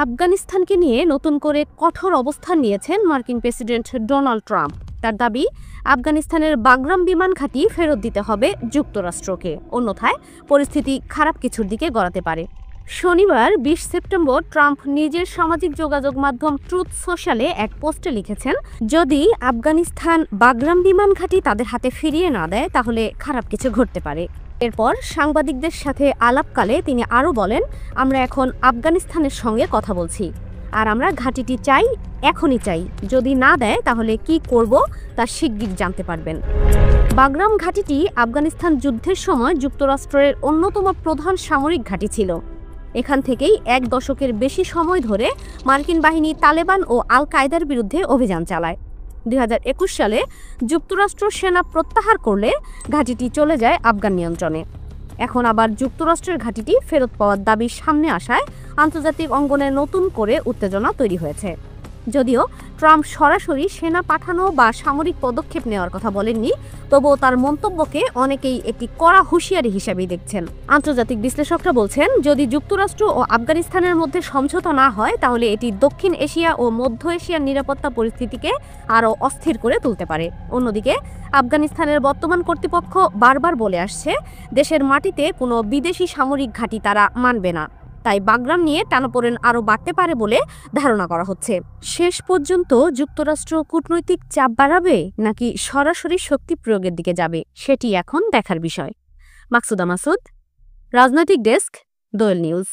আফগানিস্তানকে নিয়ে নতুন করে কঠোর অবস্থান নিয়েছেন মার্কিন প্রেসিডেন্ট ডোনাল্ড ট্রাম্প। তার দাবি, আফগানিস্তানের বাগরাম বিমান ঘাঁটি ফেরত দিতে হবে যুক্তরাষ্ট্রকে, অন্যথায় পরিস্থিতি খারাপ কিছুর দিকে গড়াতে পারে। শনিবার ২০ সেপ্টেম্বর ট্রাম্প নিজের সামাজিক যোগাযোগ মাধ্যম ট্রুথ সোশ্যালে এক পোস্টে লিখেছেন, যদি আফগানিস্তান বাগরাম বিমান ঘাঁটি তাদের হাতে ফিরিয়ে না দেয় তাহলে খারাপ কিছু ঘটতে পারে। এরপর সাংবাদিকদের সাথে আলাপকালে তিনি আরও বলেন, আমরা এখন আফগানিস্তানের সঙ্গে কথা বলছি, আর আমরা ঘাঁটিটি চাই, এখনই চাই। যদি না দেয় তাহলে কি করব তা শিগগির জানতে পারবেন। বাগরাম ঘাঁটিটি আফগানিস্তান যুদ্ধের সময় যুক্তরাষ্ট্রের অন্যতম প্রধান সামরিক ঘাঁটি ছিল। এখান থেকেই এক দশকের বেশি সময় ধরে মার্কিন বাহিনী তালেবান ও আল কায়দার বিরুদ্ধে অভিযান চালায়। ২০২১ সালে যুক্তরাষ্ট্র সেনা প্রত্যাহার করলে ঘাঁটিটি চলে যায় আফগান নিয়ন্ত্রণে। এখন আবার যুক্তরাষ্ট্রের ঘাঁটিটি ফেরত পাওয়ার দাবি সামনে আসায় আন্তর্জাতিক অঙ্গনে নতুন করে উত্তেজনা তৈরি হয়েছে। যদিও ট্রাম্প সরাসরি সেনা পাঠানো বা সামরিক পদক্ষেপ নেওয়ার কথা বলেননি, তবুও তার মন্তব্যকে অনেকেই একটি কড়া হুঁশিয়ারি হিসেবেই দেখছেন। আন্তর্জাতিক বিশ্লেষকরা বলছেন, যদি যুক্তরাষ্ট্র ও আফগানিস্তানের মধ্যে সমঝোতা না হয় তাহলে এটি দক্ষিণ এশিয়া ও মধ্য এশিয়ার নিরাপত্তা পরিস্থিতিকে আরও অস্থির করে তুলতে পারে। অন্যদিকে আফগানিস্তানের বর্তমান কর্তৃপক্ষ বারবার বলে আসছে, দেশের মাটিতে কোনো বিদেশি সামরিক ঘাঁটি তারা মানবে না। তাই বাগরাম নিয়ে টানাপোড়েন আরও বাড়তে পারে বলে ধারণা করা হচ্ছে। শেষ পর্যন্ত যুক্তরাষ্ট্র কূটনৈতিক চাপ বাড়াবে নাকি সরাসরি শক্তি প্রয়োগের দিকে যাবে, সেটি এখন দেখার বিষয়। মাকসুদা মাসুদ, রাজনৈতিক ডেস্ক, দোয়েল নিউজ।